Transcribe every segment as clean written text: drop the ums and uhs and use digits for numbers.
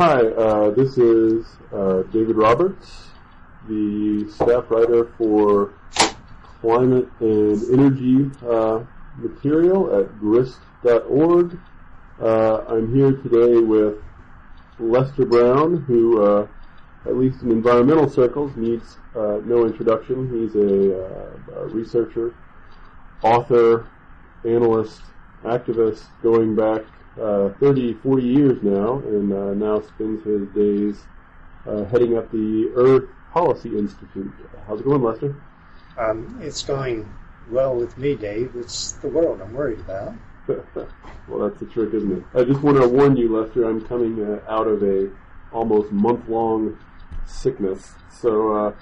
Hi, this is David Roberts, the staff writer for climate and energy material at Grist.org. I'm here today with Lester Brown, who, at least in environmental circles, needs no introduction. He's a researcher, author, analyst, activist, going back 30, 40 years now, and now spends his days heading up the Earth Policy Institute. How's it going, Lester? It's going well with me, Dave. It's the world I'm worried about. Well, that's the trick, isn't it? I just want to warn you, Lester, I'm coming out of a almost month-long sickness, so I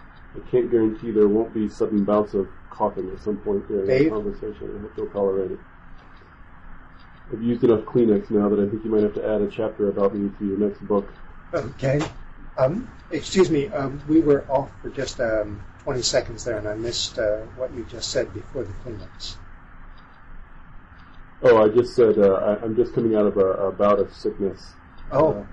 can't guarantee there won't be sudden bouts of coughing at some point during the conversation. I hope you'll tolerate it. I've used enough Kleenex now that I think you might have to add a chapter about me to your next book. Okay. Excuse me, we were off for just 20 seconds there, and I missed what you just said before the Kleenex. Oh, I just said I'm just coming out of a bout of sickness. Oh.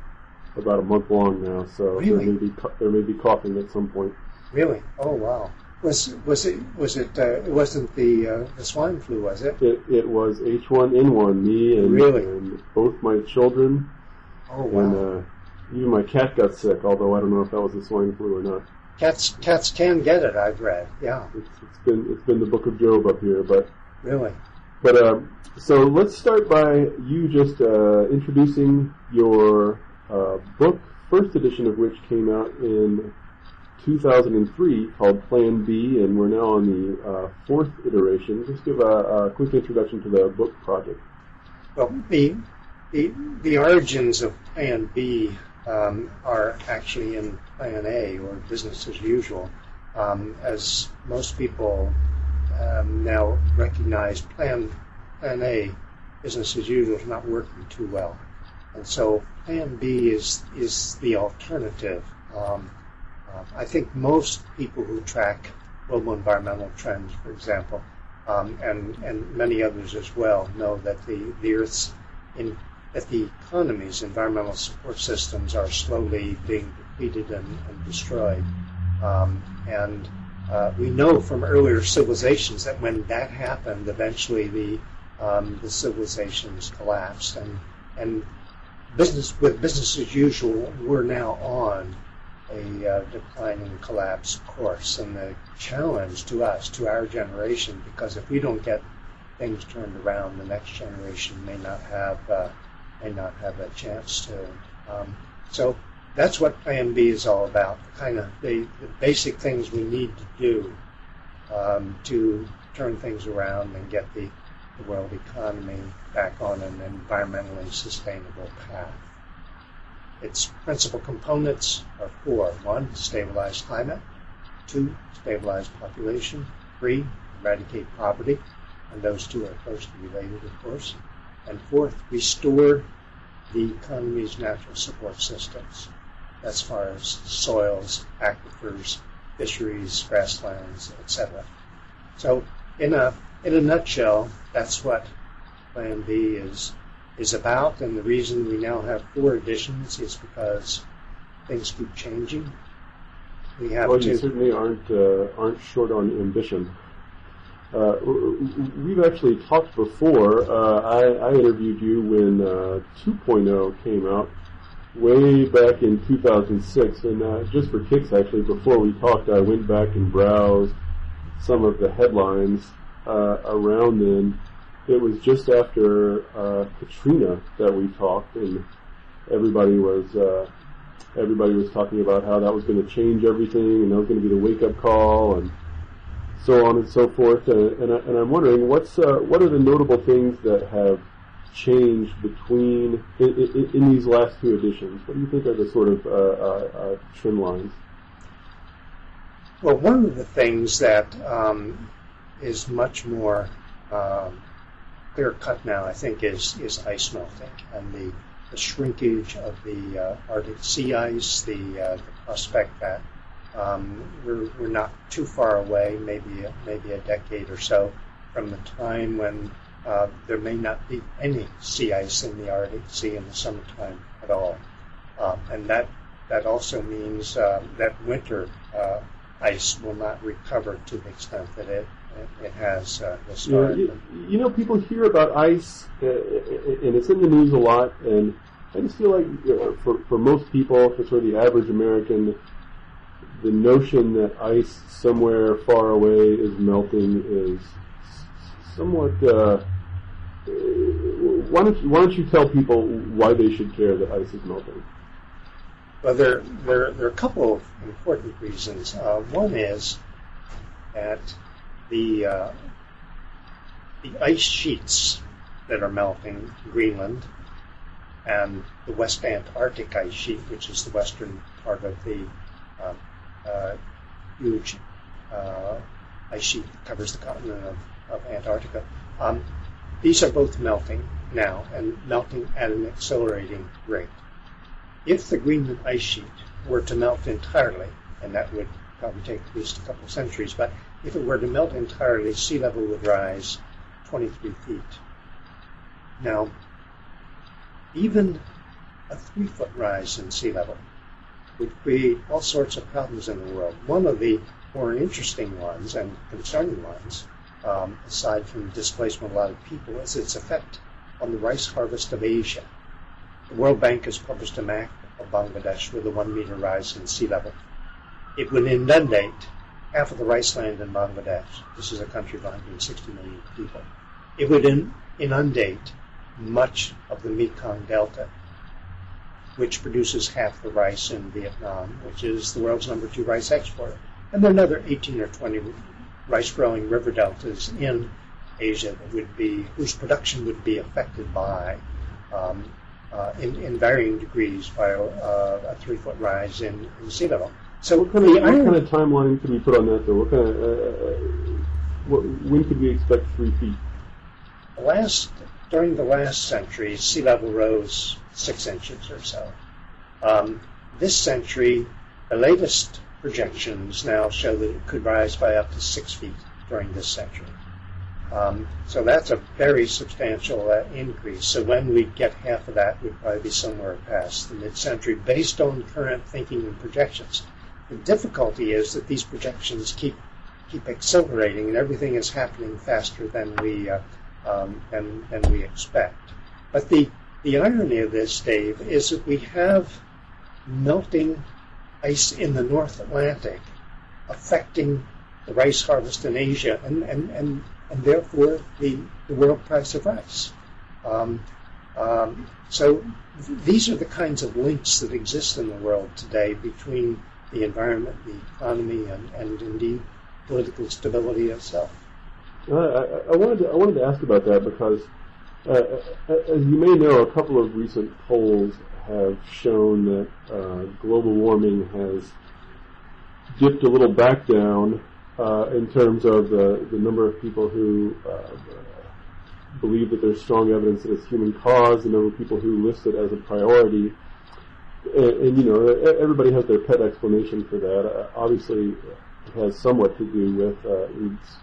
About a month long now, so really? there may be coughing at some point. Really? Oh, wow. Was it? It wasn't the swine flu, was it? It was H1N1. Me and both my children. Oh, wow. And even my cat got sick. Although I don't know if that was the swine flu or not. Cats can get it. I've read. Yeah. It's been the Book of Job up here, but really. But so let's start by you just introducing your book, first edition of which came out in 2003, called Plan B, and we're now on the fourth iteration. Just give a quick introduction to the book project. Well, the origins of Plan B are actually in Plan A, or business as usual. As most people now recognize, Plan A, business as usual, is not working too well. And so Plan B is the alternative. I think most people who track global environmental trends, for example, and many others as well, know that that the economy's environmental support systems are slowly being depleted and destroyed. And we know from earlier civilizations that when that happened, eventually the civilizations collapsed. And business as usual, we're now on a declining collapse course, and the challenge to us, to our generation, because if we don't get things turned around, the next generation may not have a chance to. So that's what Plan B is all about. The basic things we need to do to turn things around and get the world economy back on an environmentally sustainable path. Its principal components are four. 1, stabilize climate. 2, stabilize population. 3, eradicate poverty. And those two are closely related, of course. And 4th, restore the economy's natural support systems, as far as soils, aquifers, fisheries, grasslands, etc. So in a nutshell, that's what Plan B is about, and the reason we now have 4 editions is because things keep changing. We have you certainly aren't short on ambition. We've actually talked before. I interviewed you when 2.0 came out way back in 2006, and just for kicks, actually, before we talked, I went back and browsed some of the headlines around then. It was just after Katrina that we talked, and everybody was talking about how that was going to change everything, and that was going to be the wake-up call, and so on and so forth. And I'm wondering, what are the notable things that have changed between in these last 2 editions? What do you think are the sort of trend lines? Well, one of the things that is much more clear cut now, I think, is ice melting and the shrinkage of the Arctic sea ice, the prospect that we're not too far away, maybe a decade or so, from the time when there may not be any sea ice in the Arctic Sea in the summertime at all. and that also means that winter ice will not recover to the extent that it has historically. People hear about ice, and it's in the news a lot, and I just feel like for most people, for sort of the average American, the notion that ice somewhere far away is melting is somewhat. Why don't you tell people why they should care that ice is melting? Well, there are a couple of important reasons. One is that the ice sheets that are melting, Greenland, and the West Antarctic ice sheet, which is the western part of the huge ice sheet that covers the continent of Antarctica. These are both melting now, and melting at an accelerating rate. If the Greenland ice sheet were to melt entirely, and that would probably take at least a couple of centuries, but if it were to melt entirely, sea level would rise 23 feet. Now, even a 3-foot rise in sea level would create all sorts of problems in the world. One of the more interesting ones and concerning ones, aside from the displacement of a lot of people, is its effect on the rice harvest of Asia. The World Bank has published a map of Bangladesh with a 1-meter rise in sea level. It would inundate half of the rice land in Bangladesh. This is a country of 160 million people. It would inundate much of the Mekong Delta, which produces half the rice in Vietnam, which is the world's number 2 rice exporter. And there are another 18 or 20 rice-growing river deltas in Asia that whose production would be affected by, in varying degrees, by a 3-foot rise in sea level. So what kind of timeline could we put on that, though? When could we expect 3 feet? During the last century, sea level rose 6 inches or so. This century, the latest projections now show that it could rise by up to 6 feet during this century. So that's a very substantial increase. So when we get half of that, we'd probably be somewhere past the mid-century based on current thinking and projections. The difficulty is that these projections keep accelerating, and everything is happening faster than we expect. But the irony of this, Dave, is that we have melting ice in the North Atlantic affecting the rice harvest in Asia, and therefore the world price of rice. So these are the kinds of links that exist in the world today between the environment, the economy, and indeed political stability itself. I wanted to ask about that because, as you may know, a couple of recent polls have shown that global warming has dipped a little back down in terms of the number of people who believe that there's strong evidence that it's human caused, the number of people who list it as a priority. And everybody has their pet explanation for that. Obviously, it has somewhat to do with these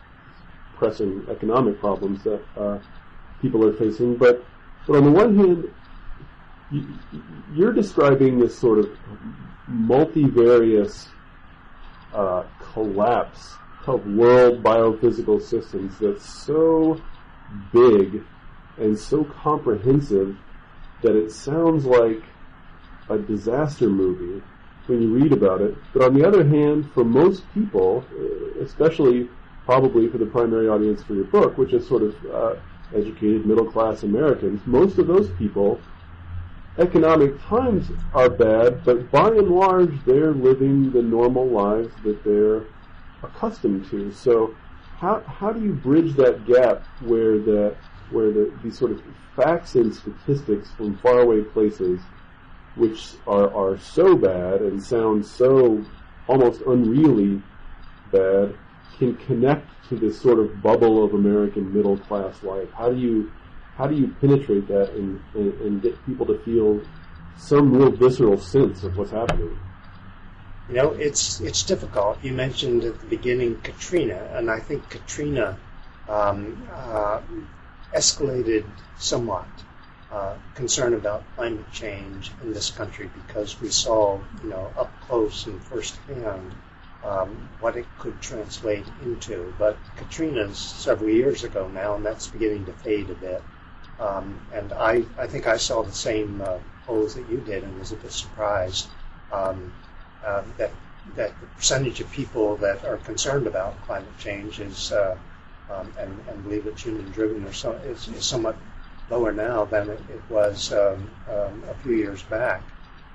pressing economic problems that people are facing. But on the one hand, you're describing this sort of multivarious collapse of world biophysical systems that's so big and so comprehensive that it sounds like a disaster movie when you read about it. But on the other hand, for most people, especially probably for the primary audience for your book, which is sort of educated middle-class Americans, most of those people, economic times are bad, but by and large, they're living the normal lives that they're accustomed to. So how do you bridge that gap where these sort of facts and statistics from faraway places, which are so bad and sound so almost unreally bad, can connect to this sort of bubble of American middle class life? How do you penetrate that and get people to feel some real visceral sense of what's happening? It's difficult. You mentioned at the beginning Katrina, and I think Katrina escalated somewhat concern about climate change in this country because we saw, up close and firsthand what it could translate into. But Katrina's several years ago now, and that's beginning to fade a bit. And I think I saw the same polls that you did and was a bit surprised that the percentage of people that are concerned about climate change is and believe it's human-driven is somewhat lower now than it was a few years back.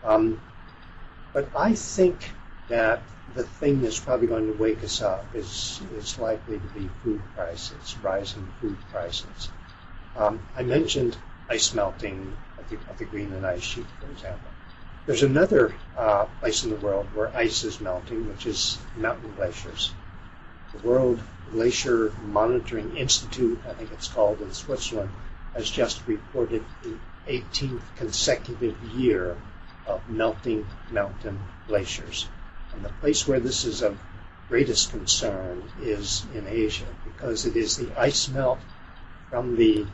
But I think that the thing that's probably going to wake us up is likely to be food prices, rising food prices. I mentioned ice melting of the Greenland ice sheet, for example. There's another place in the world where ice is melting, which is mountain glaciers. The World Glacier Monitoring Institute, I think it's called, in Switzerland, has just reported the 18th consecutive year of melting mountain glaciers. And the place where this is of greatest concern is in Asia, because it is the ice melt from the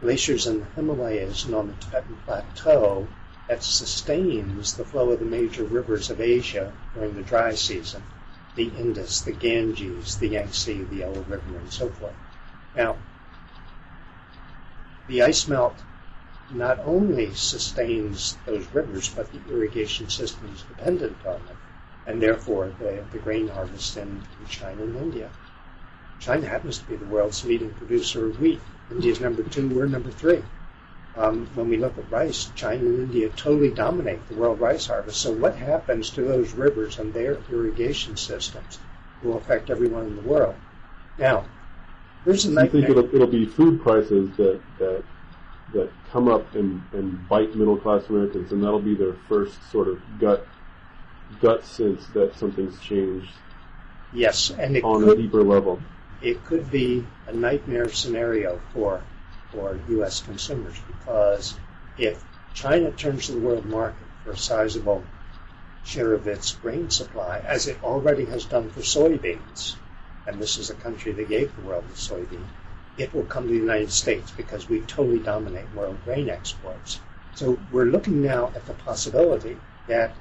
glaciers in the Himalayas and on the Tibetan Plateau that sustains the flow of the major rivers of Asia during the dry season, the Indus, the Ganges, the Yangtze, the Yellow River, and so forth. Now, the ice melt not only sustains those rivers, but the irrigation systems dependent on them, and therefore the grain harvest in China and India. China happens to be the world's leading producer of wheat. India's number 2, we're number 3. When we look at rice, China and India totally dominate the world rice harvest. So what happens to those rivers and their irrigation systems will affect everyone in the world. Now, there's a nightmare. You think it'll be food prices that come up and bite middle-class Americans, and that'll be their first sort of gut sense that something's changed. Yes, and on a deeper level. It could be a nightmare scenario for U.S. consumers, because if China turns to the world market for a sizable share of its grain supply, as it already has done for soybeans, and this is a country that gave the world the soybean, it will come to the United States because we totally dominate world grain exports. So we're looking now at the possibility that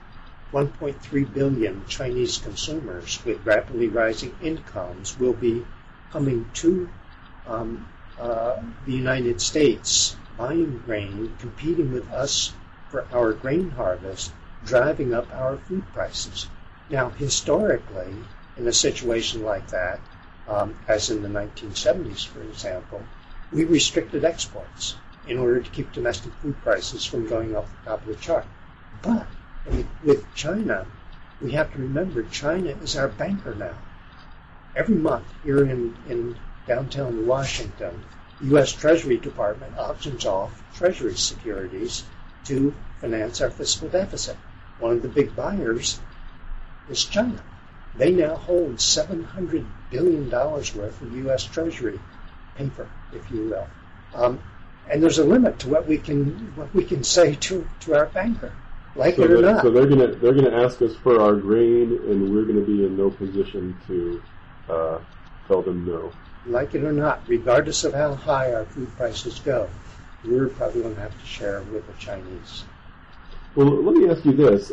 1.3 billion Chinese consumers with rapidly rising incomes will be coming to the United States, buying grain, competing with us for our grain harvest, driving up our food prices. Now, historically, in a situation like that, as in the 1970s, for example, we restricted exports in order to keep domestic food prices from going off the top of the chart. But with China, we have to remember China is our banker now. Every month here in downtown Washington, the U.S. Treasury Department auctions off Treasury securities to finance our fiscal deficit. One of the big buyers is China. They now hold $700 billion worth of U.S. Treasury paper, if you will. And there's a limit to what we can say to our banker, like it or not. So they're gonna ask us for our grain, and we're gonna be in no position to tell them no. Like it or not, regardless of how high our food prices go, we're probably going to have to share with the Chinese. Well, let me ask you this.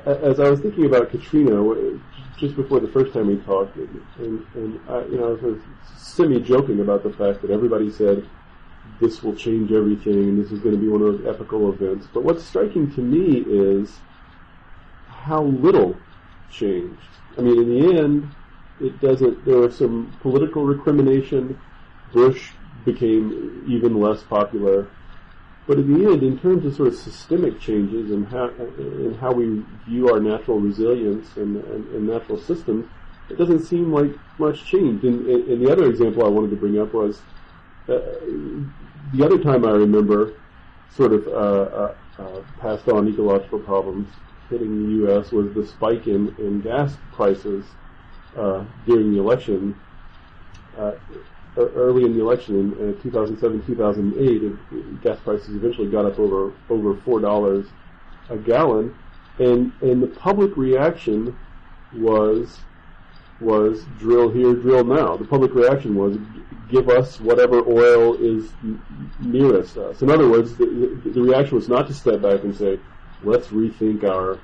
As I was thinking about Katrina, just before the first time we talked, and I was semi-joking about the fact that everybody said this will change everything, and this is going to be one of those epical events. But what's striking to me is how little changed. I mean, in the end, it doesn't. There was some political recrimination. Bush became even less popular. But in the end, in terms of sort of systemic changes and how we view our natural resilience and natural systems, it doesn't seem like much change. And the other example I wanted to bring up was the other time I remember sort of passed on ecological problems hitting the U.S. was the spike in gas prices during the election. Early in the election in 2007, 2008, gas prices eventually got up over $4 a gallon, and the public reaction was drill here, drill now. The public reaction was give us whatever oil is nearest us. In other words, the reaction was not to step back and say, let's rethink our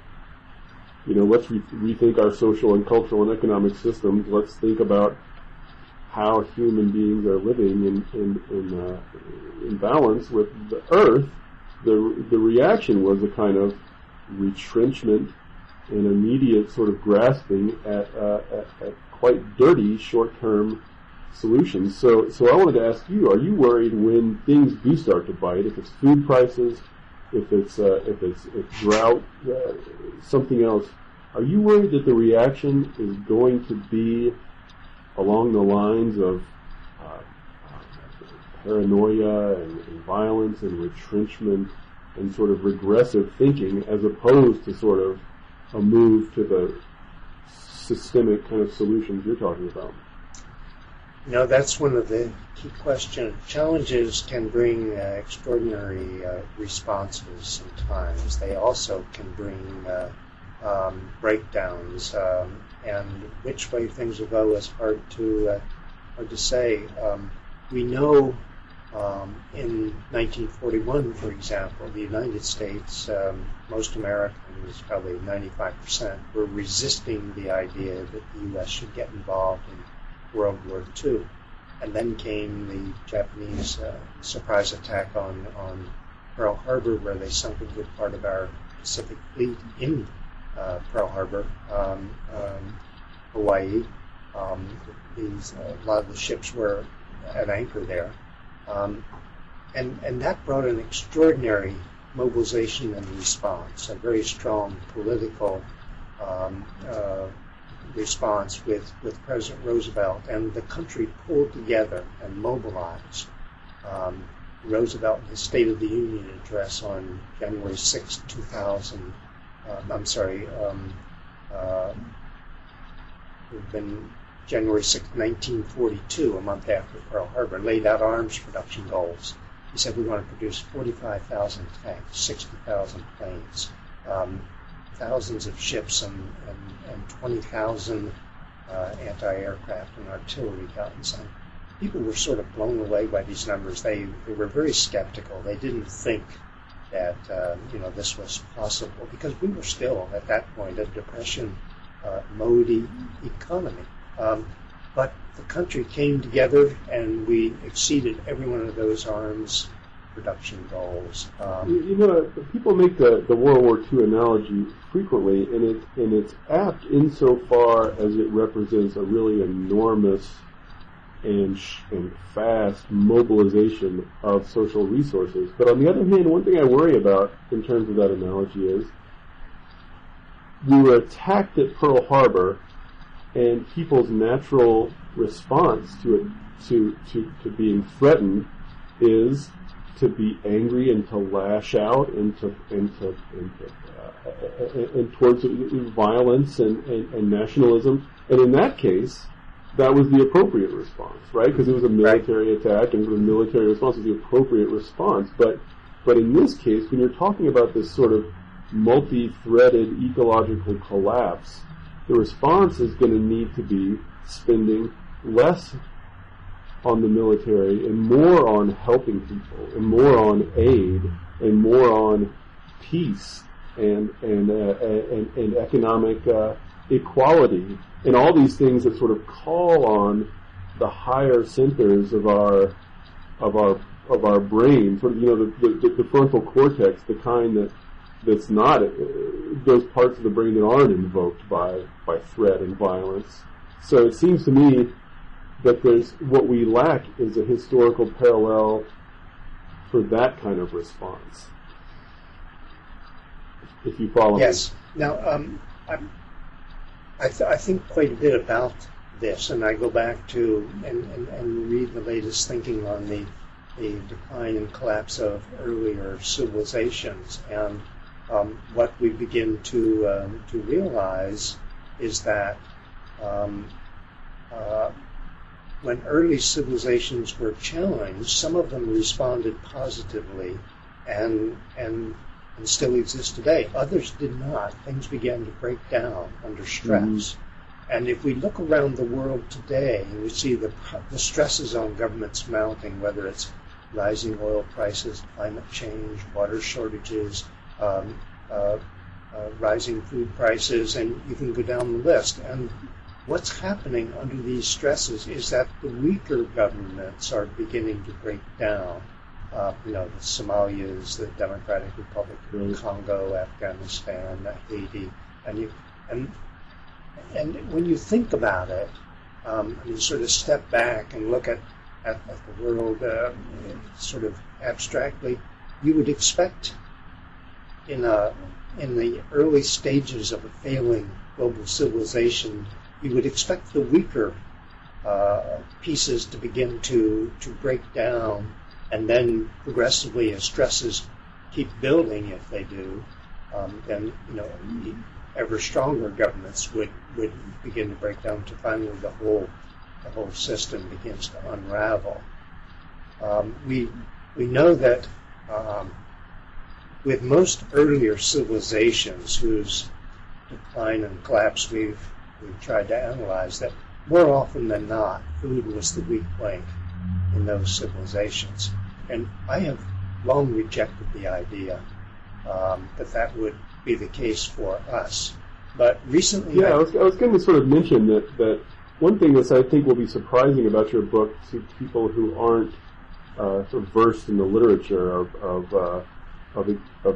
social and cultural and economic systems. Let's think about how human beings are living in balance with the earth. The reaction was a kind of retrenchment and immediate sort of grasping at quite dirty short-term solutions. So I wanted to ask you: are you worried when things do start to bite? If it's food prices, if it's drought, something else? Are you worried that the reaction is going to be along the lines of paranoia and violence and retrenchment and sort of regressive thinking, as opposed to sort of a move to the systemic kind of solutions you're talking about? That's one of the key questions. Challenges can bring extraordinary responses sometimes. They also can bring breakdowns, and which way things will go is hard to say. We know in 1941, for example, the United States, most Americans, probably 95%, were resisting the idea that the U.S. should get involved in World War II. And then came the Japanese surprise attack on Pearl Harbor, where they sunk a good part of our Pacific Fleet in Pearl Harbor, Hawaii. A lot of the ships were at anchor there. And that brought an extraordinary mobilization and response, a very strong political response with President Roosevelt, and the country pulled together and mobilized. Roosevelt, in his State of the Union address on January 6, 2000, January 6, 1942, a month after Pearl Harbor, laid out arms production goals. He said, we want to produce 45,000 tanks, 60,000 planes, thousands of ships, and 20,000 anti-aircraft and artillery guns. And people were sort of blown away by these numbers. They were very skeptical. They didn't think that this was possible, because we were still, at that point, a depression mode economy. But the country came together, and we exceeded every one of those arms production goals. People make the World War II analogy frequently, and it's apt insofar as it represents a really enormous and fast mobilization of social resources. But on the other hand, one thing I worry about in terms of that analogy is we were attacked at Pearl Harbor, and people's natural response to being threatened is to be angry and to lash out and towards violence and nationalism. And in that case, that was the appropriate response, right? Because it was a military attack, and the military response was the appropriate response. But in this case, when you're talking about this sort of multi-threaded ecological collapse, the response is going to need to be spending less on the military and more on helping people and more on aid and more on peace and economic equality and all these things that sort of call on the higher centers of our brain, sort of, the frontal cortex, the kind that's not those parts of the brain that aren't invoked by threat and violence. So it seems to me that what we lack is a historical parallel for that kind of response. If you follow me. Yes. Now, I think quite a bit about this, and I go back to and read the latest thinking on the decline and collapse of earlier civilizations, and what we begin to realize is that when early civilizations were challenged, some of them responded positively and still exist today. Others did not. Things began to break down under stress. And if we look around the world today, we see the stresses on governments mounting, whether it's rising oil prices, climate change, water shortages, rising food prices, and you can go down the list. And what's happening under these stresses is that the weaker governments are beginning to break down. The Somalias, the Democratic Republic of Congo, Afghanistan, Haiti, and when you think about it, and you sort of step back and look at the world sort of abstractly, you would expect in the early stages of a failing global civilization, you would expect the weaker pieces to begin to break down, and then progressively, as stresses keep building, if they do, then ever stronger governments would begin to break down to finally the whole system begins to unravel. We know that with most earlier civilizations whose decline and collapse we've tried to analyze, that more often than not, food was the weak link in those civilizations. And I have long rejected the idea that would be the case for us. But recently... Yeah, I was going to sort of mention that one thing that I think will be surprising about your book to people who aren't sort of versed in the literature of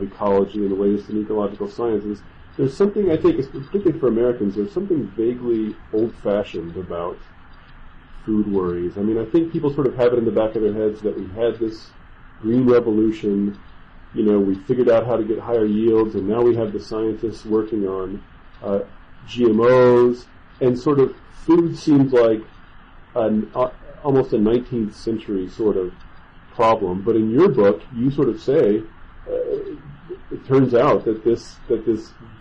ecology and the latest in ecological sciences, there's something, I think, particularly for Americans, there's something vaguely old-fashioned about food worries. I mean, I think people sort of have it in the back of their heads that we had this green revolution, we figured out how to get higher yields, and now we have the scientists working on GMOs, and sort of food seems like almost a 19th century sort of problem. But in your book, you sort of say, it turns out that this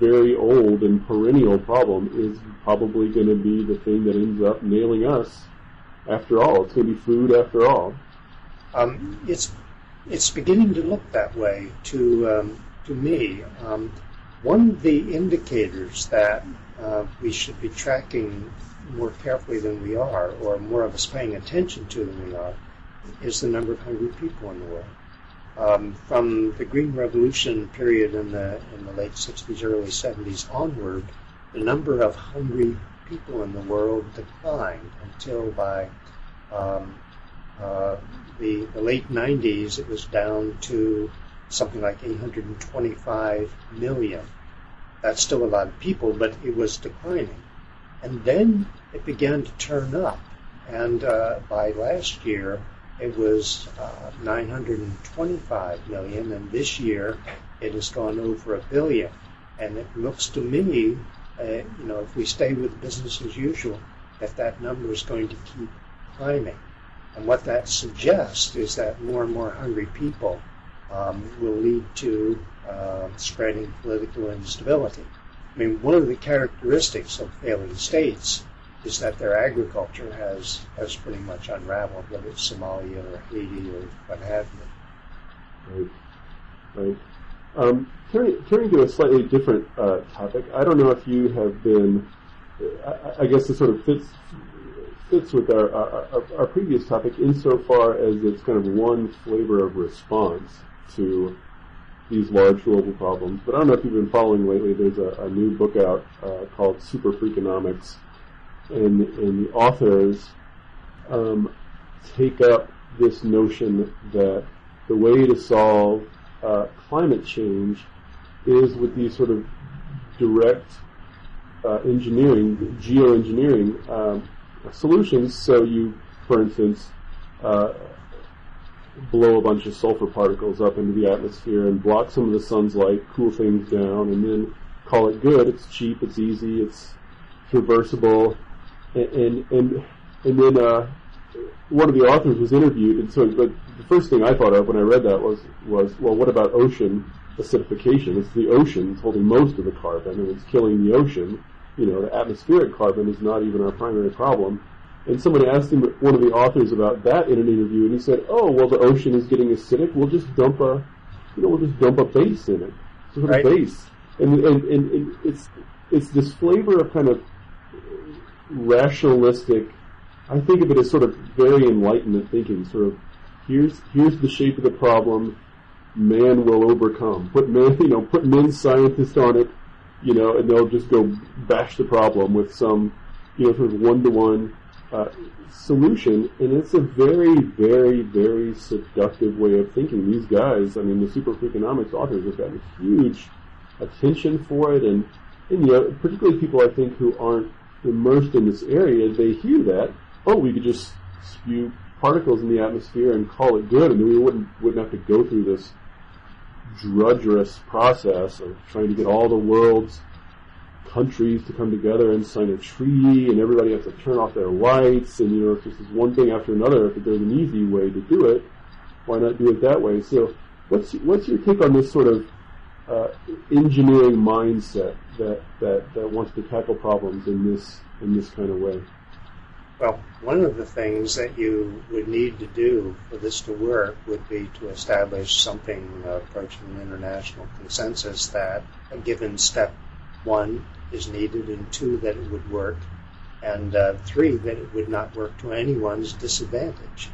very old and perennial problem is probably going to be the thing that ends up nailing us after all. It's going to be food after all. It's beginning to look that way to me. One of the indicators that we should be tracking more carefully than we are, or more of us paying attention to than we are, is the number of hungry people in the world. From the Green Revolution period in the late 60s, early 70s onward, the number of hungry people in the world declined until by the late 90s, it was down to something like 825 million. That's still a lot of people, but it was declining. And then it began to turn up. And by last year, it was 925 million, and this year it has gone over 1 billion. And it looks to me, if we stay with business as usual, that number is going to keep climbing. And what that suggests is that more and more hungry people will lead to spreading political instability. I mean, one of the characteristics of failing states is that their agriculture has pretty much unraveled, whether it's Somalia or Haiti or what have you. Right. Turning to a slightly different topic, I don't know if you have been, I guess it sort of fits with our previous topic insofar as it's kind of one flavor of response to these large global problems. But I don't know if you've been following lately, there's a new book out called SuperFreakonomics, and the authors take up this notion that the way to solve climate change is with these sort of direct engineering, geoengineering solutions. So you, for instance, blow a bunch of sulfur particles up into the atmosphere and block some of the sun's light, cool things down, and then call it good. It's cheap, it's easy, it's reversible, and then one of the authors was interviewed, and so but the first thing I thought of when I read that was well, what about ocean acidification? It's the ocean holding most of the carbon, and it's killing the ocean. The atmospheric carbon is not even our primary problem. And somebody asked him, one of the authors, about that in an interview, and he said, "Oh, well, the ocean is getting acidic. We'll just dump a base in it, sort of base." And it's this flavor of kind of rationalistic. I think of it as sort of very enlightenment thinking. Sort of, here's the shape of the problem. Man will overcome. Put men scientists on it, and they'll just go bash the problem with some, sort of one-to-one solution. And it's a very, very, very seductive way of thinking. These guys, the SuperFreakonomics authors have gotten huge attention for it, and particularly people I think who aren't immersed in this area, they hear that, we could just spew particles in the atmosphere and call it good, and then we wouldn't have to go through this drudgerous process of trying to get all the world's countries to come together and sign a treaty, and everybody has to turn off their lights, and it's just this one thing after another. If there's an easy way to do it, why not do it that way? So what's your take on this sort of engineering mindset that wants to tackle problems in this kind of way? Well, one of the things that you would need to do for this to work would be to establish something approaching an international consensus that a given step 1 is needed, and 2, that it would work, and 3, that it would not work to anyone's disadvantage.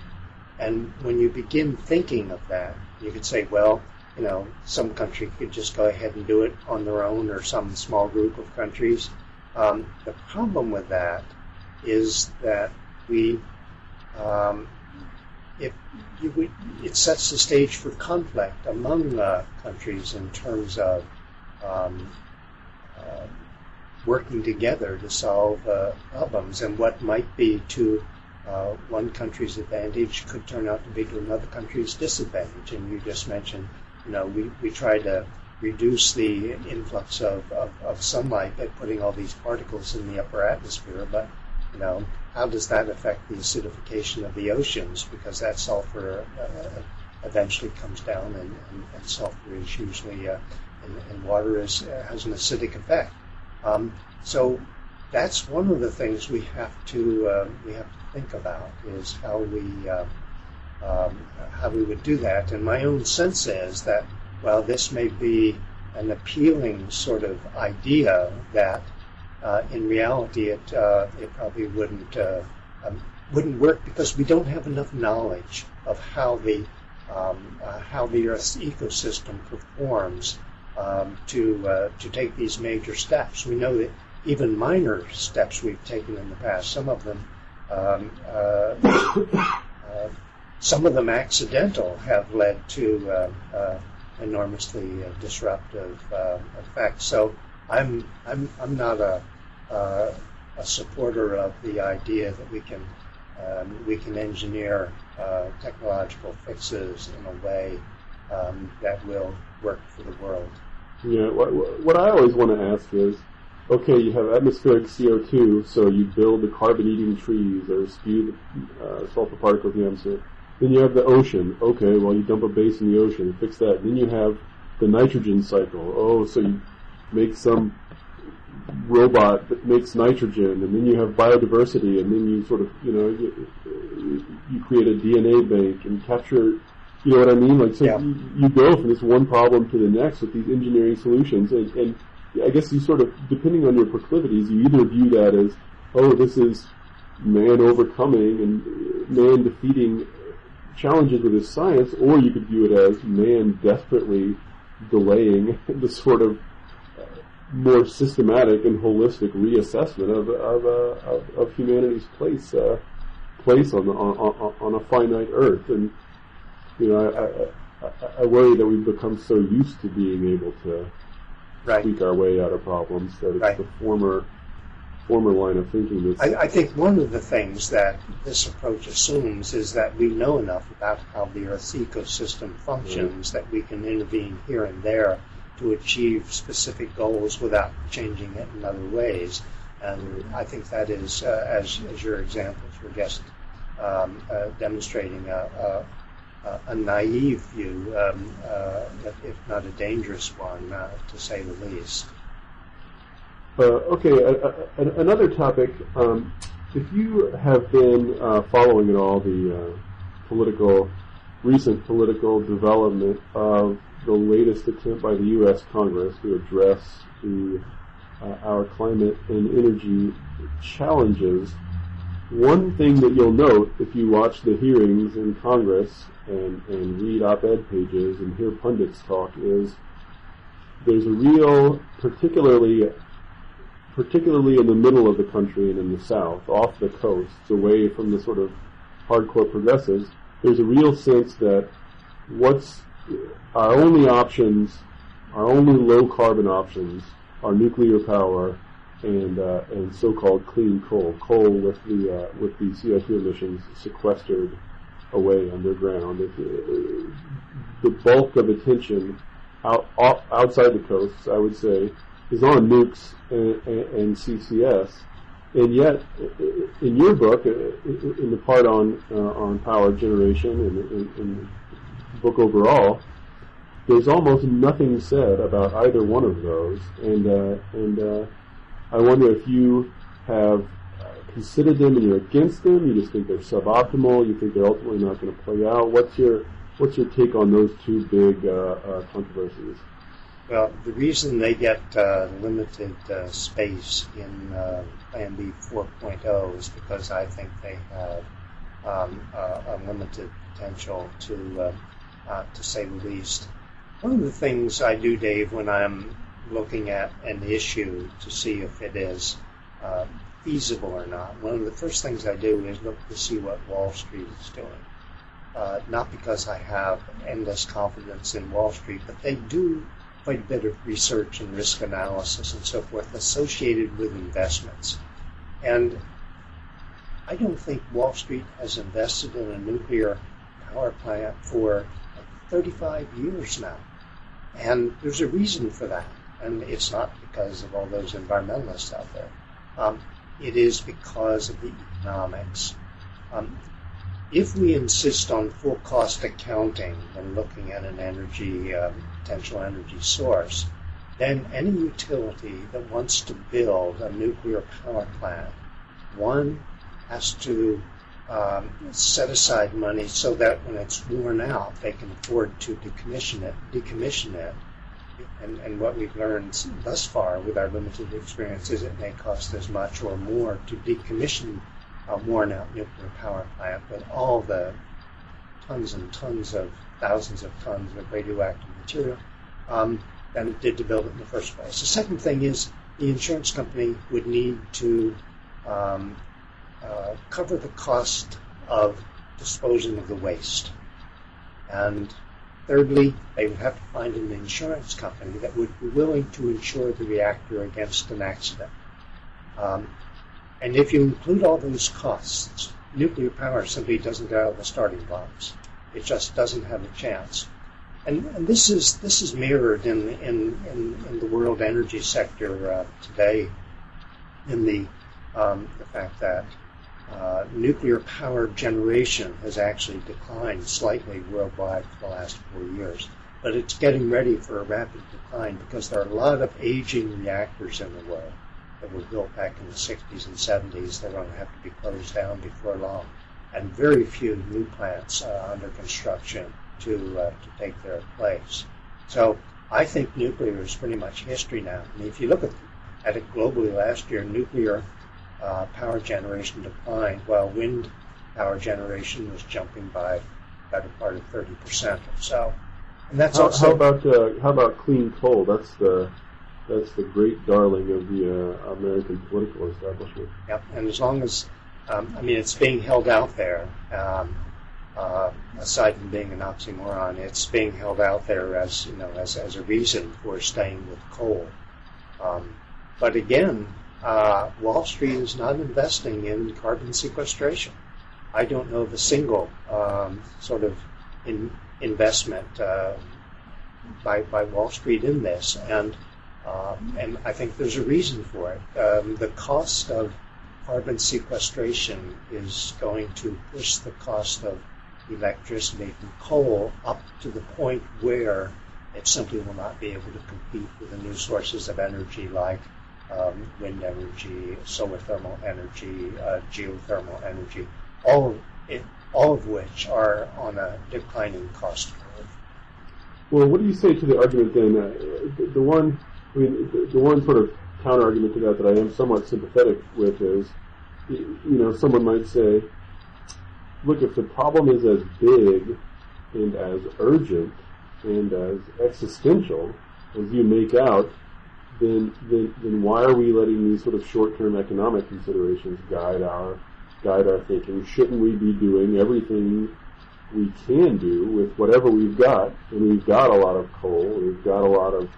And when you begin thinking of that, you could say, well, some country could just go ahead and do it on their own, or some small group of countries. The problem with that is that it sets the stage for conflict among countries in terms of working together to solve problems, and what might be to one country's advantage could turn out to be to another country's disadvantage. And you just mentioned, we try to reduce the influx of sunlight by putting all these particles in the upper atmosphere, but how does that affect the acidification of the oceans? Because that sulfur eventually comes down, and sulfur is usually in water has an acidic effect. So that's one of the things we have to think about, is how we would do that. And my own sense is that while this may be an appealing sort of idea, that in reality it probably wouldn't work, because we don't have enough knowledge of how the Earth's ecosystem performs to take these major steps. We know that even minor steps we've taken in the past, some of them accidental, have led to enormously disruptive effects. So I'm not a supporter of the idea that we can engineer technological fixes in a way that will work for the world. Yeah, what I always want to ask is, okay, you have atmospheric CO2, so you build the carbon-eating trees or spew the sulfur particles in the atmosphere. Then you have the ocean. Okay, well, you dump a base in the ocean, fix that. Then you have the nitrogen cycle. Oh, so you make some robot that makes nitrogen, and then you have biodiversity, and then you sort of, you create a DNA bank and capture, you know what I mean? Like, so you go from this one problem to the next with these engineering solutions, and I guess you sort of, depending on your proclivities, you either view that as, this is man overcoming and man defeating challenges with his science, or you could view it as man desperately delaying the sort of more systematic and holistic reassessment of humanity's place on a finite Earth. And I worry that we've become so used to being able to tweak our way out of problems that it's the former line of thinking. I think one of the things that this approach assumes is that we know enough about how the Earth's ecosystem functions that we can intervene here and there to achieve specific goals without changing it in other ways. And I think that is, as your examples were just demonstrating, a naive view, if not a dangerous one, to say the least. Another topic. If you have been following at all the recent political development of the latest attempt by the U.S. Congress to address the our climate and energy challenges. One thing that you'll note if you watch the hearings in Congress and read op-ed pages and hear pundits talk is there's a real, particularly in the middle of the country and in the South, off the coasts, away from the sort of hardcore progressives, there's a real sense that what's our only options, our only low-carbon options are nuclear power and so-called clean coal with the CO2 emissions sequestered away underground. The bulk of attention outside the coasts, I would say, is on nukes and CCS, and yet in your book, in the part on power generation and in the book overall, there's almost nothing said about either one of those, and I wonder if you have considered them and you're against them. You just think they're suboptimal. You think they're ultimately not going to play out. What's your take on those two big controversies? Well, the reason they get limited space in Plan B 4.0 is because I think they have a limited potential to say the least. One of the things I do, Dave, when I'm looking at an issue to see if it is feasible or not, one of the first things I do is look to see what Wall Street is doing. Not because I have endless confidence in Wall Street, but they do quite a bit of research and risk analysis and so forth associated with investments. And I don't think Wall Street has invested in a nuclear power plant for 35 years now. And there's a reason for that. And it's not because of all those environmentalists out there. It is because of the economics. If we insist on full cost accounting when looking at an energy potential energy source, then any utility that wants to build a nuclear power plant, one has to set aside money so that when it's worn out, they can afford to decommission it. And what we've learned thus far with our limited experience is it may cost as much or more to decommission a worn-out nuclear power plant with all the tons and tons of thousands of tons of radioactive material than it did to build it in the first place. The second thing is the insurance company would need to cover the cost of disposing of the waste. And thirdly, they would have to find an insurance company that would be willing to insure the reactor against an accident. And if you include all those costs, nuclear power simply doesn't get out of the starting blocks. It just doesn't have a chance. And this is mirrored in the world energy sector today, in the fact that nuclear power generation has actually declined slightly worldwide for the last 4 years. But it's getting ready for a rapid decline because there are a lot of aging reactors in the world that were built back in the 60s and 70s. They're going to have to be closed down before long. And very few new plants under construction to take their place. So I think nuclear is pretty much history now. I mean, if you look at it globally last year, nuclear power generation declined while wind power generation was jumping by about a part of 30% or so. And that's how about clean coal? That's the great darling of the American political establishment. Yep, and as long as it's being held out there. Aside from being an oxymoron, it's being held out there as a reason for staying with coal. But again, Wall Street is not investing in carbon sequestration. I don't know of a single sort of investment by Wall Street in this, and I think there's a reason for it. The cost of carbon sequestration is going to push the cost of electricity from coal up to the point where it simply will not be able to compete with the new sources of energy like wind energy, solar thermal energy, geothermal energy, all of which are on a declining cost curve. Well, what do you say to the argument then? The one sort of counter-argument to that I am somewhat sympathetic with is, someone might say, look, if the problem is as big and as urgent and as existential as you make out, then why are we letting these sort of short-term economic considerations guide our thinking? Shouldn't we be doing everything we can do with whatever we've got? And we've got a lot of coal. We've got a lot of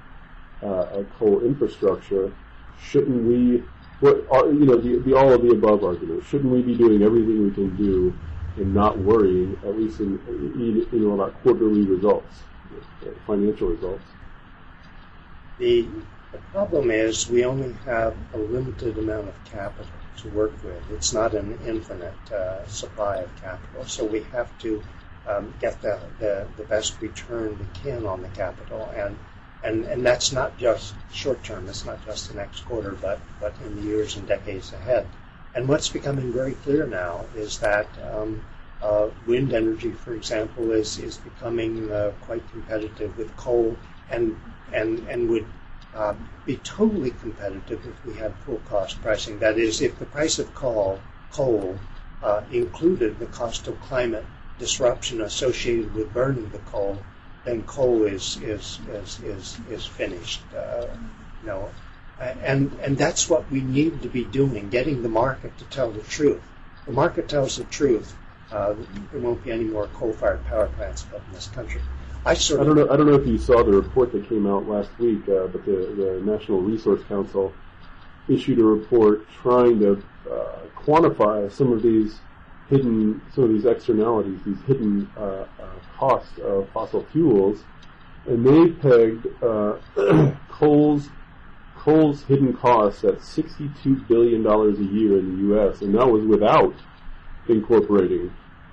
coal infrastructure. Shouldn't we? The all of the above argument. Shouldn't we be doing everything we can do and not worrying, at least about quarterly results, financial results? The problem is we only have a limited amount of capital to work with. It's not an infinite supply of capital, so we have to get the best return we can on the capital, and that's not just short term. It's not just the next quarter, but in the years and decades ahead. And what's becoming very clear now is that wind energy, for example, is becoming quite competitive with coal, and would be totally competitive if we had full cost pricing. That is, if the price of coal included the cost of climate disruption associated with burning the coal, then coal is finished. And that's what we need to be doing, getting the market to tell the truth. The market tells the truth. There won't be any more coal-fired power plants built in this country. I don't know if you saw the report that came out last week, but the National Resource Council issued a report trying to quantify some of these externalities, these hidden costs of fossil fuels, and they pegged coal's hidden costs at $62 billion a year in the U.S., and that was without incorporating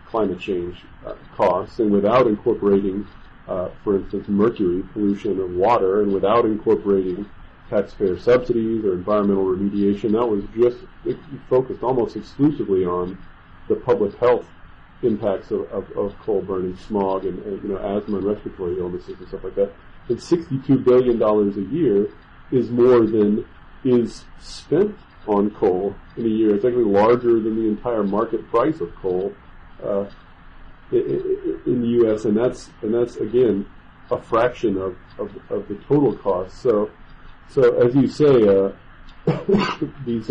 climate change costs and without incorporating, for instance, mercury pollution of water, and without incorporating taxpayer subsidies or environmental remediation. That was just focused almost exclusively on the public health impacts of coal burning, smog, and asthma and respiratory illnesses and stuff like that. And $62 billion a year is more than is spent on coal in a year. It's actually larger than the entire market price of coal in the U.S., and that's again a fraction of the total cost. So as you say, these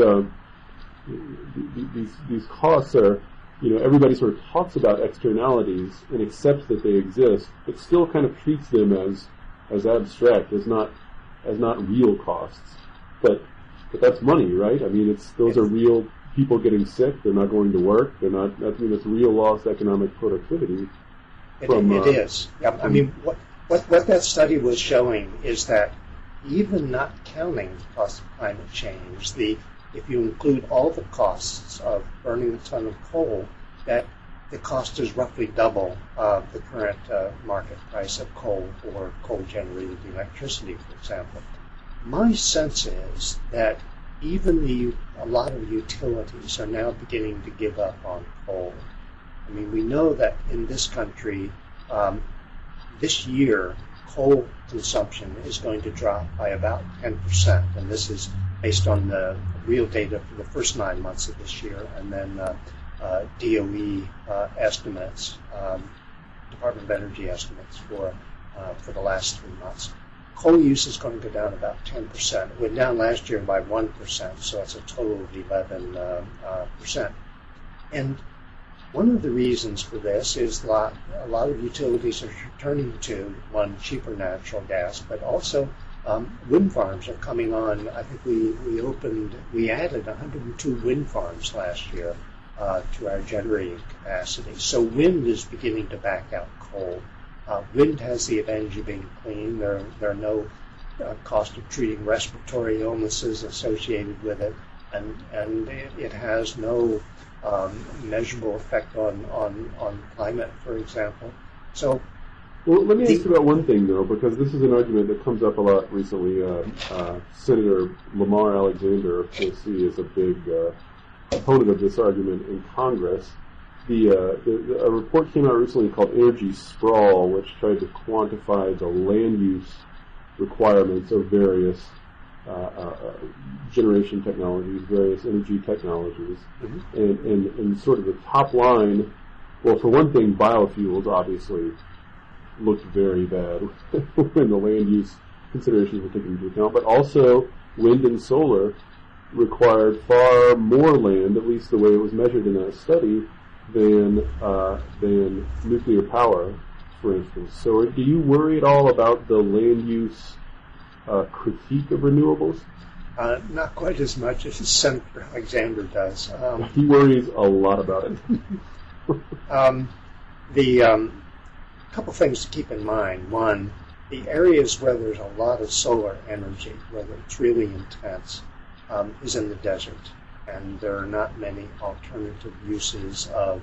costs are, everybody sort of talks about externalities and accepts that they exist, but still kind of treats them as abstract, as not real costs. But that's money, right? I mean, those are real people getting sick. They're not going to work. It's real lost economic productivity. It is. Yeah. I mean, what that study was showing is that even not counting the cost of climate change, if you include all the costs of burning a ton of coal, that the cost is roughly double the current market price of coal for coal-generated electricity, for example. My sense is that even a lot of utilities are now beginning to give up on coal. I mean, we know that in this country, this year, coal consumption is going to drop by about 10%, and this is based on the real data for the first 9 months of this year, and then DOE estimates, Department of Energy estimates for the last 3 months. Coal use is going to go down about 10%. It went down last year by 1%, so it's a total of 11%. And one of the reasons for this is a lot of utilities are turning to, one, cheaper natural gas, but also wind farms are coming on. I think we added 102 wind farms last year to our generating capacity. So wind is beginning to back out coal. Wind has the advantage of being clean. There are no cost of treating respiratory illnesses associated with it, and it has no measurable effect on climate, for example. So, well, let me ask you about one thing, though, because this is an argument that comes up a lot recently. Senator Lamar Alexander of Tennessee is a big opponent of this argument in Congress. A report came out recently called Energy Sprawl, which tried to quantify the land use requirements of various generation technologies, various energy technologies, Mm-hmm. and sort of the top line. Well, for one thing, biofuels obviously looked very bad when the land use considerations were taken into account, but also wind and solar required far more land, at least the way it was measured in that study, than nuclear power, for instance. So do you worry at all about the land use critique of renewables? Not quite as much as Senator Alexander does. He worries a lot about it. The couple things to keep in mind. One, the areas where there's a lot of solar energy, whether it's really intense, is in the desert, and there are not many alternative uses of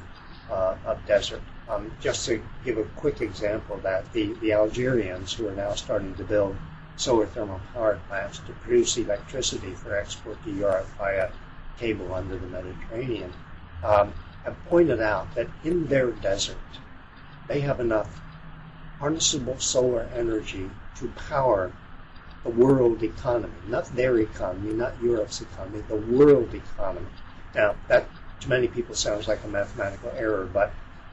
desert. Just to give a quick example, that the Algerians, who are now starting to build solar thermal power plants to produce electricity for export to Europe via cable under the Mediterranean, have pointed out that in their desert, they have enough harnessable solar energy to power the world economy, not their economy, not Europe's economy, the world economy. Now, that to many people sounds like a mathematical error, but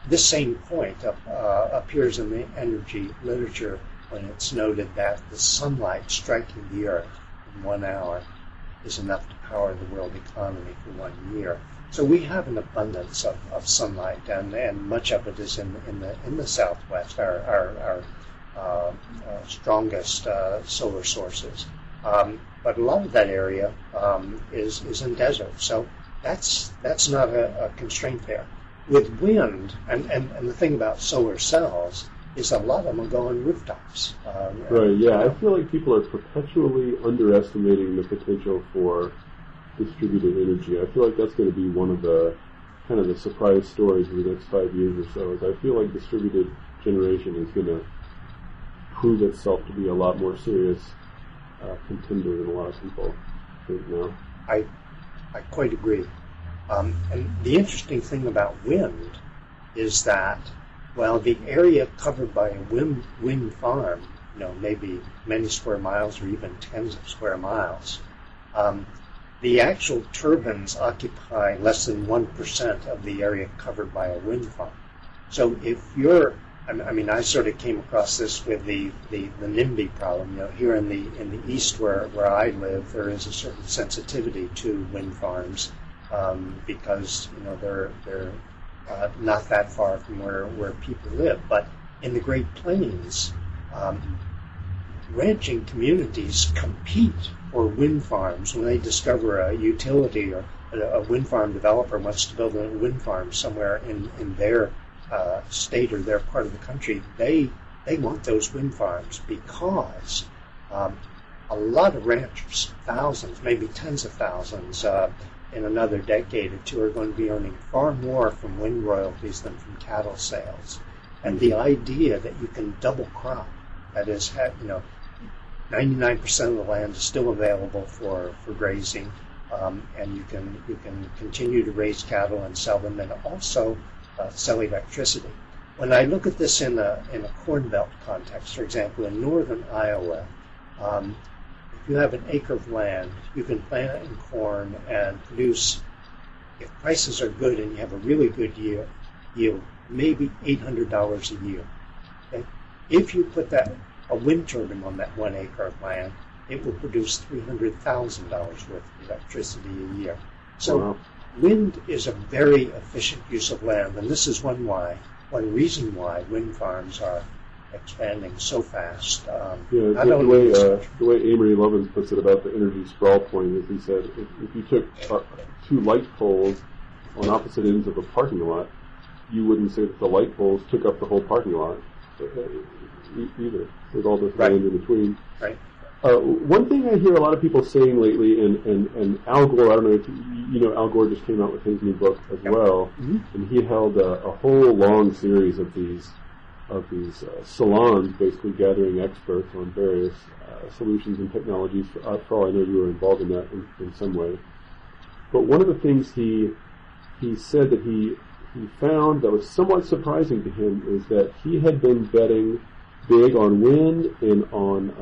this same point appears in the energy literature when it's noted that the sunlight striking the Earth in 1 hour is enough to power the world economy for 1 year. So we have an abundance of sunlight, and much of it is in the Southwest, our strongest solar sources. But a lot of that area is in desert, so that's not a constraint there. With wind, and the thing about solar cells is a lot of them will go on rooftops. Right, yeah. I feel like people are perpetually underestimating the potential for distributed energy. I feel like that's going to be one of the kind of the surprise stories in the next 5 years or so. Is I feel like distributed generation is going to prove itself to be a lot more serious contender than a lot of people think now. I quite agree. And the interesting thing about wind is that, well, the area covered by a wind farm, maybe many square miles or even tens of square miles, the actual turbines occupy less than 1% of the area covered by a wind farm. So if you're, I sort of came across this with the NIMBY problem. Here in the east where I live, there is a certain sensitivity to wind farms because they're not that far from where people live. But in the Great Plains, ranching communities compete for wind farms. When they discover a utility or a wind farm developer wants to build a wind farm somewhere in their state or their part of the country, they want those wind farms because a lot of ranchers, thousands, maybe tens of thousands, in another decade or two are going to be earning far more from wind royalties than from cattle sales. And the idea that you can double crop, that is, 99% of the land is still available for grazing, and you can continue to raise cattle and sell them, and also sell electricity. When I look at this in a corn belt context, for example, in northern Iowa, if you have an acre of land, you can plant it in corn and produce, if prices are good and you have a really good yield, maybe $800 a year. Okay? If you put a wind turbine on that 1 acre of land, it will produce $300,000 worth of electricity a year. So wow. Wind is a very efficient use of land, and this is one reason why wind farms are expanding so fast. The way Amory Lovins puts it about the energy sprawl point is he said if you took 2 light poles on opposite ends of a parking lot, you wouldn't say that the light poles took up the whole parking lot either, with all this land in between. Right. One thing I hear a lot of people saying lately, and Al Gore, I don't know if you know, Al Gore just came out with his new book as well, and he held a whole long series of these salons, basically gathering experts on various solutions and technologies. For all I know, you were involved in that in some way. But one of the things he said that he found that was somewhat surprising to him is that he had been betting big on wind and on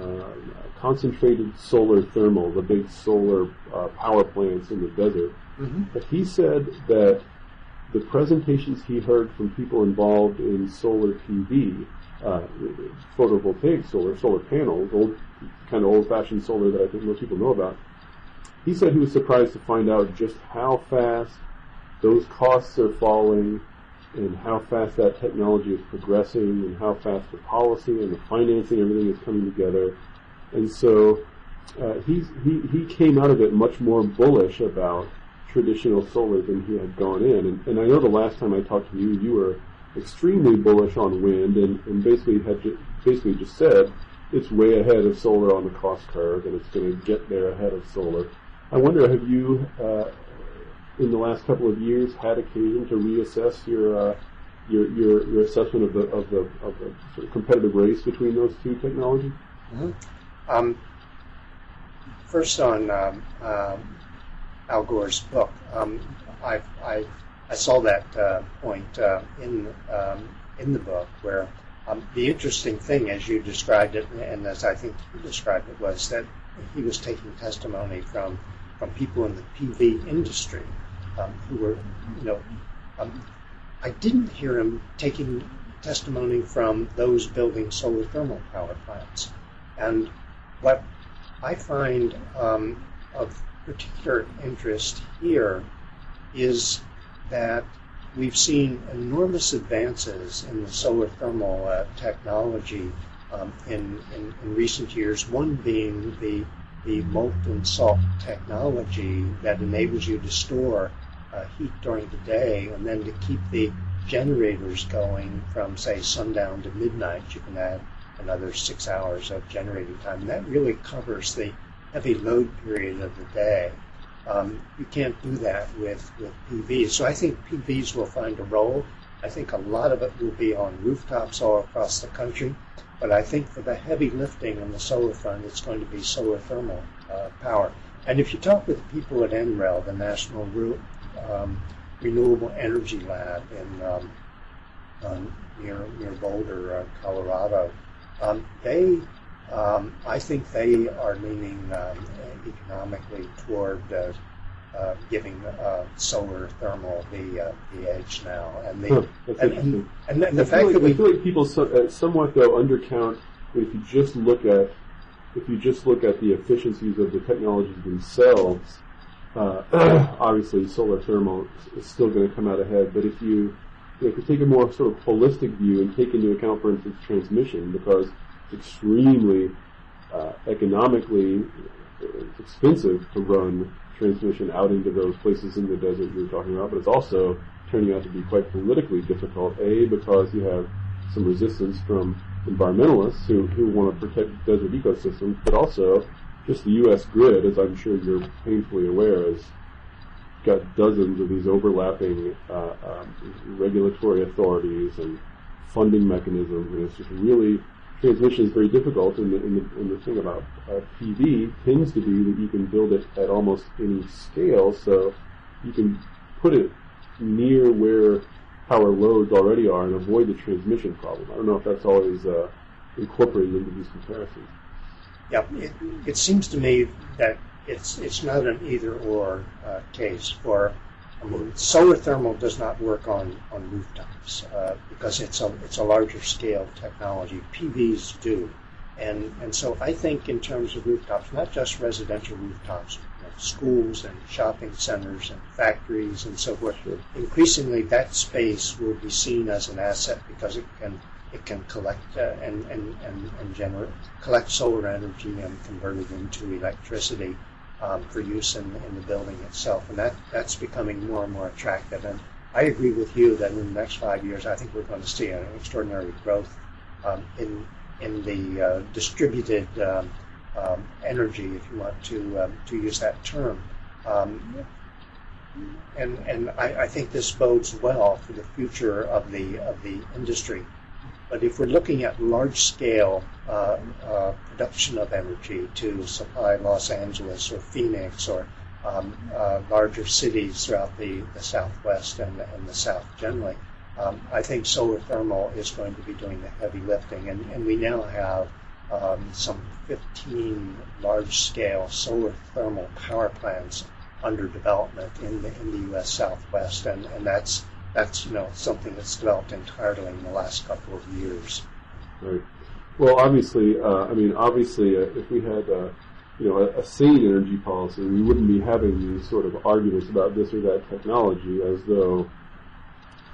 concentrated solar thermal, the big solar power plants in the desert. Mm-hmm. But he said that the presentations he heard from people involved in solar PV, photovoltaic solar panels, kind of old-fashioned solar that I think most people know about, he said he was surprised to find out just how fast those costs are falling and how fast that technology is progressing and how fast the policy and the financing, everything is coming together. And so he came out of it much more bullish about traditional solar than he had gone in. And I know the last time I talked to you, you were extremely bullish on wind and basically just said it's way ahead of solar on the cost curve and it's going to get there ahead of solar. I wonder, have you, in the last couple of years, had occasion to reassess your assessment of the sort of competitive race between those two technologies? Mm-hmm. First on Al Gore's book, I saw that point in the book where the interesting thing, as you described it, and as I think you described it, was that he was taking testimony from people in the PV industry who were, I didn't hear him taking testimony from those building solar thermal power plants. And what I find of particular interest here is that we've seen enormous advances in the solar thermal technology in recent years, one being the molten salt technology that enables you to store heat during the day and then to keep the generators going from, say, sundown to midnight. You can add another 6 hours of generating time. And that really covers the heavy load period of the day. You can't do that with PVs. So I think PVs will find a role. I think a lot of it will be on rooftops all across the country. But I think for the heavy lifting on the solar front, it's going to be solar thermal power. And if you talk with people at NREL, the National Renewable Energy Lab near Boulder, Colorado, I think they are leaning economically toward giving solar thermal the edge now. And the fact that I feel like people somewhat though undercount that if you just look at the efficiencies of the technologies themselves. Obviously, solar thermal is still going to come out ahead. But if you take a more sort of holistic view and take into account, for instance, transmission, because it's extremely economically expensive to run transmission out into those places in the desert you were talking about, but it's also turning out to be quite politically difficult, because you have some resistance from environmentalists who want to protect desert ecosystems, but also just the U.S. grid, as I'm sure you're painfully aware, has got dozens of these overlapping regulatory authorities and funding mechanisms, and it's just really, transmission is very difficult, and the thing about PV tends to be that you can build it at almost any scale, so you can put it near where power loads already are and avoid the transmission problem. I don't know if that's always incorporated into these comparisons. Yeah, it seems to me that it's not an either-or case. Solar thermal does not work on rooftops because it's a larger scale technology. PVs do, and so I think in terms of rooftops, not just residential rooftops, schools and shopping centers and factories and so forth. Sure. Increasingly, that space will be seen as an asset because it can collect and collect solar energy and convert it into electricity for use in the building itself, and that's becoming more and more attractive. And I agree with you that in the next 5 years, I think we're going to see an extraordinary growth in the distributed energy, if you want to use that term. And I think this bodes well for the future of the industry. But if we're looking at large-scale production of energy to supply Los Angeles or Phoenix or larger cities throughout the Southwest and the South generally, I think solar thermal is going to be doing the heavy lifting, and we now have some 15 large-scale solar thermal power plants under development in the U.S. Southwest, and that's something that's developed entirely in the last couple of years. Right. Well, obviously, if we had a sane energy policy, we wouldn't be having these sort of arguments about this or that technology, as though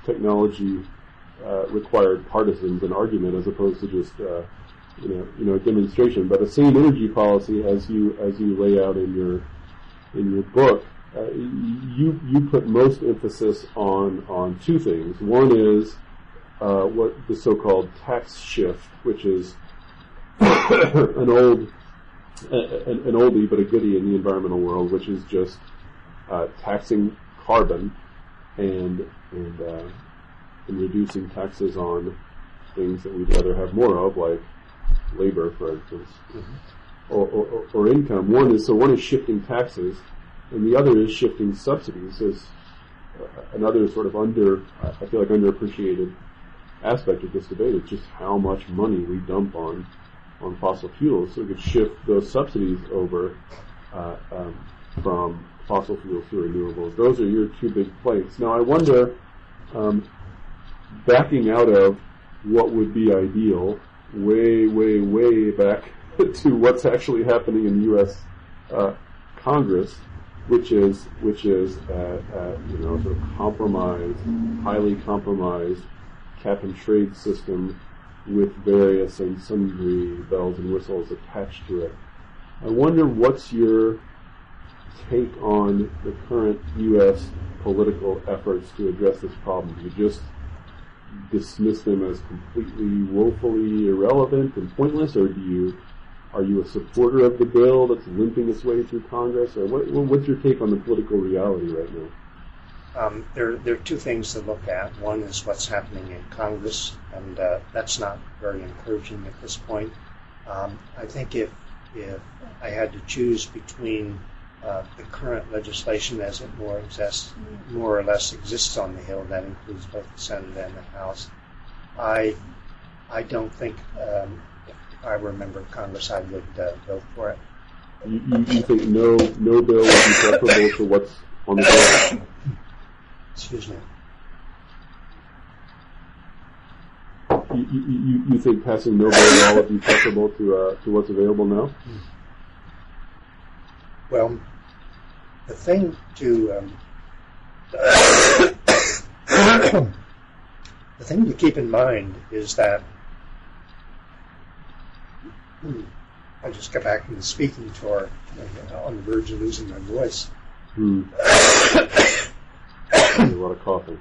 technology required partisans and argument as opposed to just demonstration. But a sane energy policy, as you lay out in your book, you put most emphasis on two things. One is what the so-called tax shift, which is an oldie but a goodie in the environmental world, which is just taxing carbon and reducing taxes on things that we'd rather have more of, like labor, for instance, or income. One is shifting taxes, and the other is shifting subsidies. There's another sort of underappreciated aspect of this debate is just how much money we dump on fossil fuels. So we could shift those subsidies over from fossil fuels to renewables. Those are your two big planks. Now I wonder, backing out of what would be ideal, way back to what's actually happening in the U.S. Congress, which is sort of compromised, highly compromised cap and trade system with various and sundry bells and whistles attached to it. I wonder what's your take on the current U.S. political efforts to address this problem. Do you just dismiss them as completely woefully irrelevant and pointless, or are you a supporter of the bill that's limping its way through Congress, or what's your take on the political reality right now? There are two things to look at. One is what's happening in Congress, and that's not very encouraging at this point. I think if I had to choose between the current legislation as it more or less exists on the Hill, that includes both the Senate and the House, I don't think, if I were a member of Congress, I would vote for it. You think no bill would be preferable to what's on the bill? Excuse me. You think passing no bill at all would be preferable to what's available now? Well, the thing to keep in mind is that I just got back from the speaking tour, on the verge of losing my voice. A lot of coughing.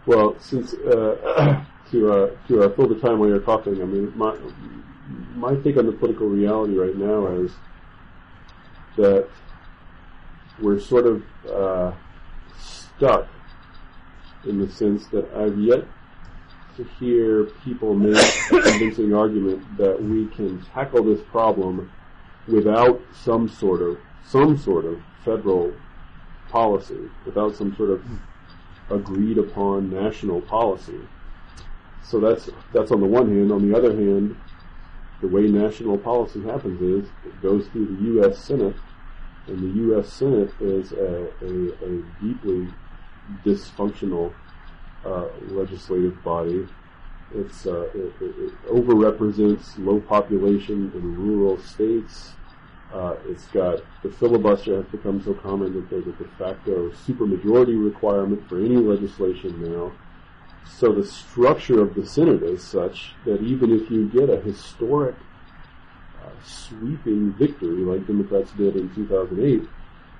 Well, since to fill the time while you're coughing, I mean, my take on the political reality right now is that we're sort of stuck in the sense that I've yet to hear people make a convincing argument that we can tackle this problem without some sort of federal policy, without some sort of agreed upon national policy. So that's on the one hand. On the other hand, the way national policy happens is it goes through the U.S. Senate, and the U.S. Senate is a deeply dysfunctional legislative body. It overrepresents low population in rural states. It's got the filibuster has become so common that there's a de facto supermajority requirement for any legislation now. So the structure of the Senate is such that even if you get a historic sweeping victory like Democrats did in 2008,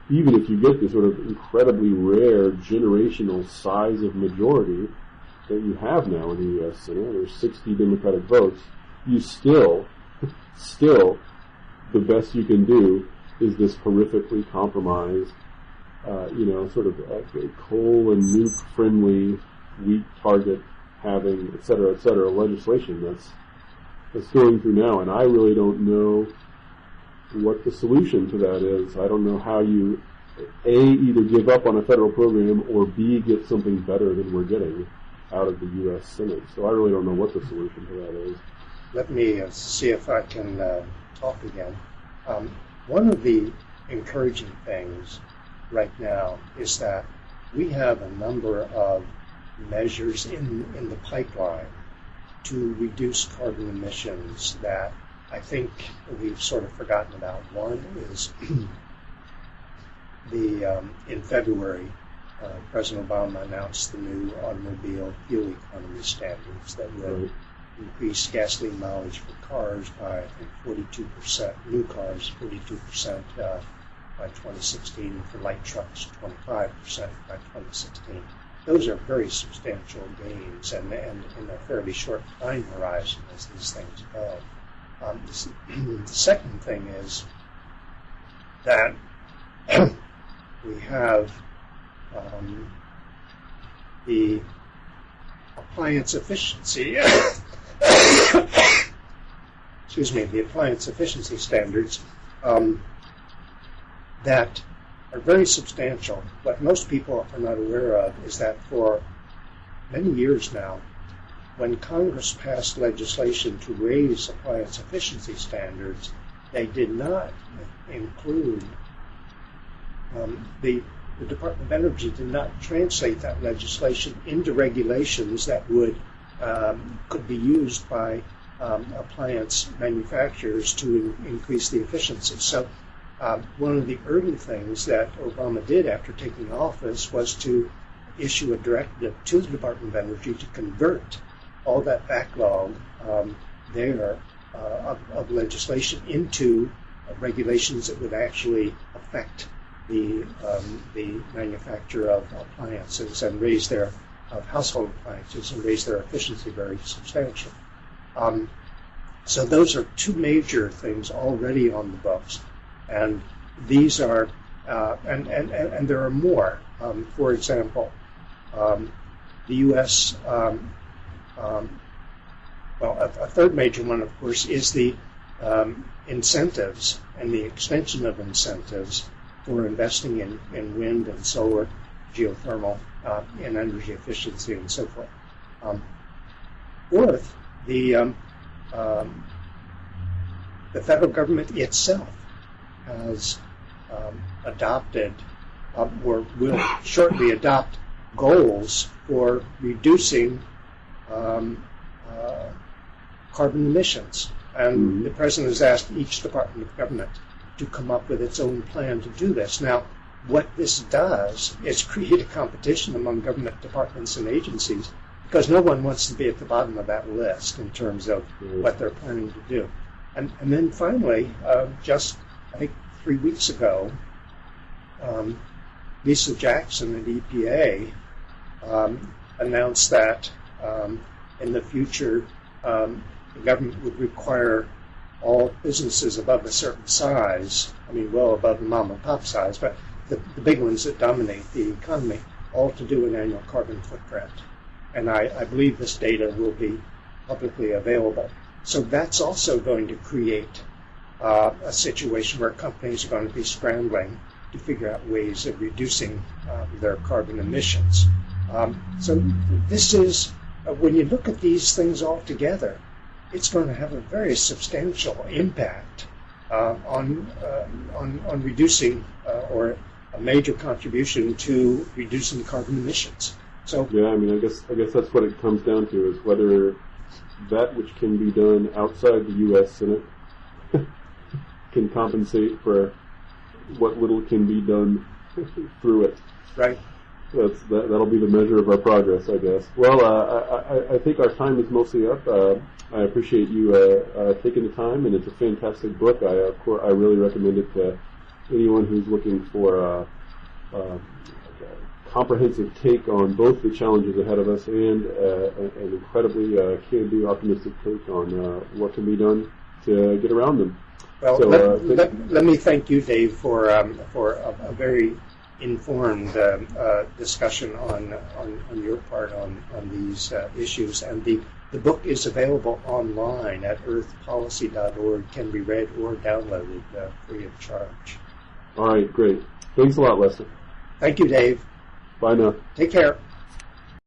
even if you get this sort of incredibly rare generational size of majority that you have now in the U.S. Senate, there's 60 Democratic votes, you still, the best you can do is this horrifically compromised, sort of coal and nuke friendly, weak target having, et cetera, legislation that's going through now, and I really don't know what the solution to that is. I don't know how you, A, either give up on a federal program, or B, get something better than we're getting out of the U.S. Senate. So I really don't know what the solution to that is. Let me see if I can talk again. One of the encouraging things right now is that we have a number of measures in the pipeline to reduce carbon emissions that I think we've sort of forgotten about. One is in February, President Obama announced the new automobile fuel economy standards that will increase gasoline mileage for cars by, I think, 42%, new cars 42% by 2016, for light trucks 25% by 2016. Those are very substantial gains, and in a fairly short time horizon as these things go. The second thing is that we have the appliance efficiency the appliance efficiency standards that are very substantial. What most people are not aware of is that for many years now, when Congress passed legislation to raise appliance efficiency standards, they did not include the Department of Energy did not translate that legislation into regulations that could be used by appliance manufacturers to increase the efficiency. So one of the early things that Obama did after taking office was to issue a directive to the Department of Energy to convert all that backlog of legislation into regulations that would actually affect the manufacture of appliances and raise their household appliances and raise their efficiency very substantially. So those are two major things already on the books, and these are and there are more. For example, the U.S. A third major one, of course, is the incentives and the extension of incentives for investing in wind and solar, geothermal, and energy efficiency and so forth. Fourth, the federal government itself has adopted or will shortly adopt goals for reducing carbon emissions. And the President has asked each department of government to come up with its own plan to do this. Now, what this does is create a competition among government departments and agencies, because no one wants to be at the bottom of that list in terms of what they're planning to do. And then finally, just I think 3 weeks ago, Lisa Jackson at EPA announced that in the future the government would require all businesses above a certain size, I mean well above the mom and pop size, but the big ones that dominate the economy, all to do an annual carbon footprint. And I believe this data will be publicly available. So that's also going to create a situation where companies are going to be scrambling to figure out ways of reducing their carbon emissions. So this is, when you look at these things all together, it's going to have a very substantial impact on reducing or a major contribution to reducing carbon emissions. So yeah, I mean, I guess that's what it comes down to, is whether that which can be done outside the U.S. Senate can compensate for what little can be done through it. Right. That'll be the measure of our progress, I guess. Well, I think our time is mostly up. I appreciate you taking the time, and it's a fantastic book. I really recommend it to anyone who's looking for a comprehensive take on both the challenges ahead of us and an incredibly can-do, optimistic take on what can be done to get around them. Well, so, let me thank you, Dave, for a very informed discussion on your part on these issues, and the The book is available online at earthpolicy.org, can be read or downloaded free of charge. All right, great. Thanks a lot, Lester. Thank you, Dave. Bye now. Take care.